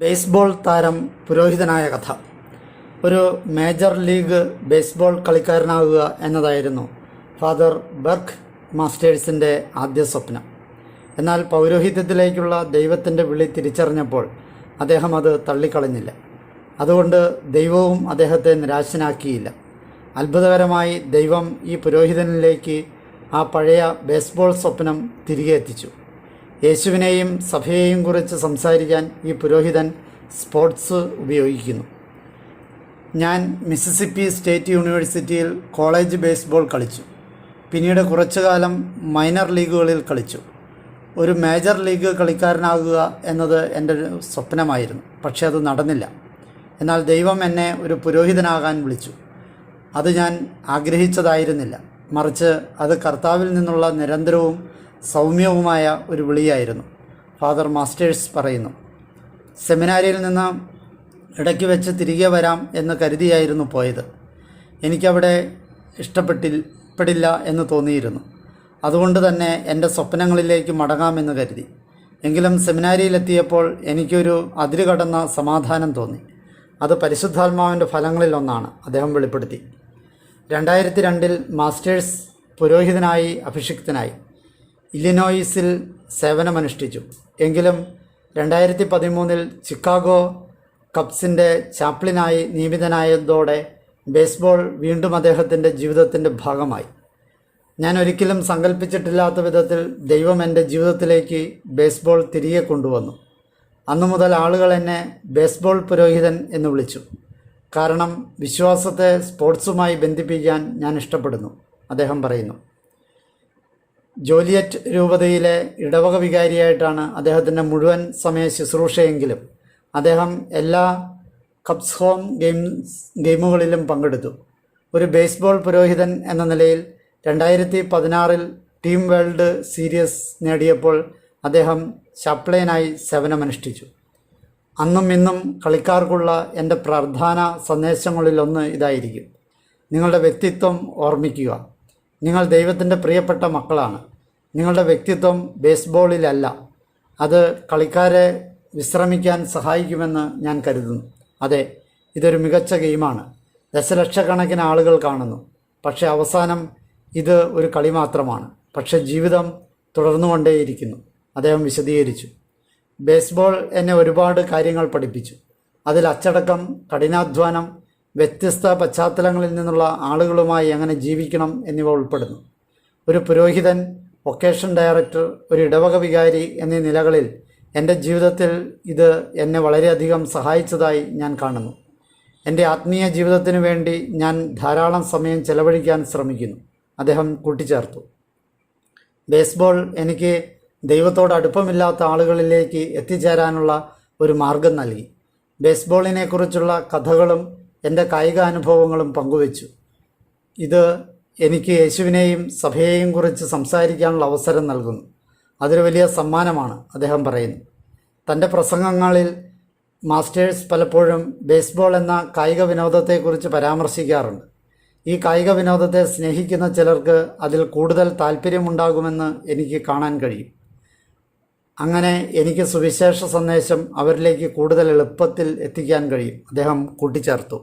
Baseball താരം പുരോഹിതനായ കഥ. ഒരു മേജർ ലീഗ് ബേസ്ബോൾ കളിക്കാരനാകുക എന്നതായിരുന്നു ഫാദർ ബെർക്ക് മാസ്റ്റേഴ്സിൻ്റെ ആദ്യ സ്വപ്നം. എന്നാൽ പൗരോഹിത്യത്തിലേക്കുള്ള ദൈവത്തിൻ്റെ വിളി തിരിച്ചറിഞ്ഞപ്പോൾ അദ്ദേഹം അത് തള്ളിക്കളഞ്ഞില്ല. അതുകൊണ്ട് ദൈവവും അദ്ദേഹത്തെ നിരാശനാക്കിയില്ല. അത്ഭുതകരമായി ദൈവം ഈ പുരോഹിതനിലേക്ക് ആ പഴയ ബേസ്ബോൾ സ്വപ്നം തിരികെ എത്തിച്ചു. യേശുവിനെയും സഭയെയും കുറിച്ച് സംസാരിക്കാൻ ഈ പുരോഹിതൻ സ്പോർട്സ് ഉപയോഗിക്കുന്നു. ഞാൻ മിസിസിപ്പി സ്റ്റേറ്റ് യൂണിവേഴ്സിറ്റിയിൽ കോളേജ് ബേസ്ബോൾ കളിച്ചു. പിന്നീട് കുറച്ചു കാലം മൈനർ ലീഗുകളിൽ കളിച്ചു. ഒരു മേജർ ലീഗ് കളിക്കാരനാകുക എന്നത് എൻ്റെ സ്വപ്നമായിരുന്നു. പക്ഷേ അത് നടന്നില്ല. എന്നാൽ ദൈവം എന്നെ ഒരു പുരോഹിതനാകാൻ വിളിച്ചു. അത് ഞാൻ ആഗ്രഹിച്ചതായിരുന്നില്ല. മറിച്ച് അത് കർത്താവിൽ നിന്നുള്ള നിരന്തരവും സൗമ്യവുമായ ഒരു വിളിയായിരുന്നു. ഫാദർ മാസ്റ്റേഴ്സ് പറയുന്നു, സെമിനാരിയിൽ നിന്ന് ഇടയ്ക്ക് വെച്ച് തിരികെ വരാം എന്ന് കരുതിയായിരുന്നു പോയത്. എനിക്കവിടെ ഇഷ്ടപ്പെടില്ല എന്ന് തോന്നിയിരുന്നു. അതുകൊണ്ട് തന്നെ എൻ്റെ സ്വപ്നങ്ങളിലേക്ക് മടങ്ങാമെന്ന് കരുതി. എങ്കിലും സെമിനാരിയിലെത്തിയപ്പോൾ എനിക്കൊരു അതിരുകടന്ന സമാധാനം തോന്നി. അത് പരിശുദ്ധാത്മാവിൻ്റെ ഫലങ്ങളിലൊന്നാണ്, അദ്ദേഹം വെളിപ്പെടുത്തി. 2002 മാസ്റ്റേഴ്സ് പുരോഹിതനായി അഭിഷിക്തനായി. ഇല്ലിനോയിസിൽ സേവനമനുഷ്ഠിച്ചു. എങ്കിലും 2013 ചിക്കാഗോ കബ്സിൻ്റെ ചാപ്ലിനായി നിയമിതനായതോടെ ബേസ്ബോൾ വീണ്ടും അദ്ദേഹത്തിൻ്റെ ജീവിതത്തിൻ്റെ ഭാഗമായി. ഞാൻ ഒരിക്കലും സങ്കല്പിച്ചിട്ടില്ലാത്ത വിധത്തിൽ ദൈവം എൻ്റെ ജീവിതത്തിലേക്ക് ബേസ്ബോൾ തിരികെ കൊണ്ടുവന്നു. അന്നു മുതൽ ആളുകൾ എന്നെ ബേസ്ബോൾ പുരോഹിതൻ എന്ന് വിളിച്ചു. കാരണം വിശ്വാസത്തെ സ്പോർട്സുമായി ബന്ധിപ്പിക്കാൻ ഞാൻ ഇഷ്ടപ്പെടുന്നു, അദ്ദേഹം പറയുന്നു. ജോലിയറ്റ് രൂപതയിലെ ഇടവക വികാരിയായിട്ടാണ് അദ്ദേഹത്തിൻ്റെ മുഴുവൻ സമയ ശുശ്രൂഷയെങ്കിലും അദ്ദേഹം എല്ലാ കപ്സ് ഹോം ഗെയിമുകളിലും പങ്കെടുത്തു. ഒരു ബേസ്ബോൾ പുരോഹിതൻ എന്ന നിലയിൽ 2016 ടീം വേൾഡ് സീരീസ് നേടിയപ്പോൾ അദ്ദേഹം ചാപ്ലിനായി സേവനമനുഷ്ഠിച്ചു. അന്നും ഇന്നും കളിക്കാർക്കുള്ള എൻ്റെ പ്രധാന സന്ദേശങ്ങളിലൊന്ന് ഇതായിരിക്കും: നിങ്ങളുടെ വ്യക്തിത്വം ഓർമ്മിക്കുക. നിങ്ങൾ ദൈവത്തിൻ്റെ പ്രിയപ്പെട്ട മക്കളാണ്. നിങ്ങളുടെ വ്യക്തിത്വം ബേസ്ബോളിലല്ല. അത് കളിക്കാരെ വിശ്രമിക്കാൻ സഹായിക്കുമെന്ന് ഞാൻ കരുതുന്നു. അതെ, ഇതൊരു മികച്ച ഗെയിമാണ്. ദശലക്ഷക്കണക്കിന് ആളുകൾ കാണുന്നു. പക്ഷേ അവസാനം ഇത് ഒരു കളി മാത്രമാണ്. പക്ഷേ ജീവിതം തുടർന്നുകൊണ്ടേയിരിക്കുന്നു, അദ്ദേഹം വിശദീകരിച്ചു. ബേസ്ബോൾ എന്നെ ഒരുപാട് കാര്യങ്ങൾ പഠിപ്പിച്ചു. അതിൽ അച്ചടക്കം, കഠിനാധ്വാനം, വ്യത്യസ്ത പശ്ചാത്തലങ്ങളിൽ നിന്നുള്ള ആളുകളുമായി എങ്ങനെ ജീവിക്കണം എന്നിവ ഉൾപ്പെടുന്നു. ഒരു പുരോഹിതൻ, വൊക്കേഷൻ ഡയറക്ടർ, ഒരു ഇടവക വികാരി എന്നീ നിലകളിൽ എൻ്റെ ജീവിതത്തിൽ ഇത് എന്നെ വളരെയധികം സഹായിച്ചതായി ഞാൻ കാണുന്നു. എൻ്റെ ആത്മീയ ജീവിതത്തിനു വേണ്ടി ഞാൻ ധാരാളം സമയം ചെലവഴിക്കാൻ ശ്രമിക്കുന്നു, അദ്ദേഹം കൂട്ടിച്ചേർത്തു. ബേസ്ബോൾ എനിക്ക് ദൈവത്തോട് അടുപ്പമില്ലാത്ത ആളുകളിലേക്ക് എത്തിച്ചേരാനുള്ള ഒരു മാർഗം നൽകി. ബേസ്ബോളിനെക്കുറിച്ചുള്ള കഥകളും എൻ്റെ കായിക അനുഭവങ്ങളും പങ്കുവച്ചു. ഇത് എനിക്ക് യേശുവിനെയും സഭയെയും കുറിച്ച് സംസാരിക്കാനുള്ള അവസരം നൽകുന്നു. അതൊരു വലിയ സമ്മാനമാണ്, അദ്ദേഹം പറയുന്നു. തൻ്റെ പ്രസംഗങ്ങളിൽ മാസ്റ്റേഴ്സ് പലപ്പോഴും ബേസ്ബോൾ എന്ന കായിക വിനോദത്തെക്കുറിച്ച് പരാമർശിക്കാറുണ്ട്. ഈ കായിക വിനോദത്തെ സ്നേഹിക്കുന്ന ചിലർക്ക് അതിൽ കൂടുതൽ താല്പര്യമുണ്ടാകുമെന്ന് എനിക്ക് കാണാൻ കഴിയും. അങ്ങനെ എനിക്ക് സുവിശേഷ സന്ദേശം അവരിലേക്ക് കൂടുതൽ എളുപ്പത്തിൽ എത്തിക്കാൻ കഴിയും, അദ്ദേഹം കൂട്ടിച്ചേർത്തു.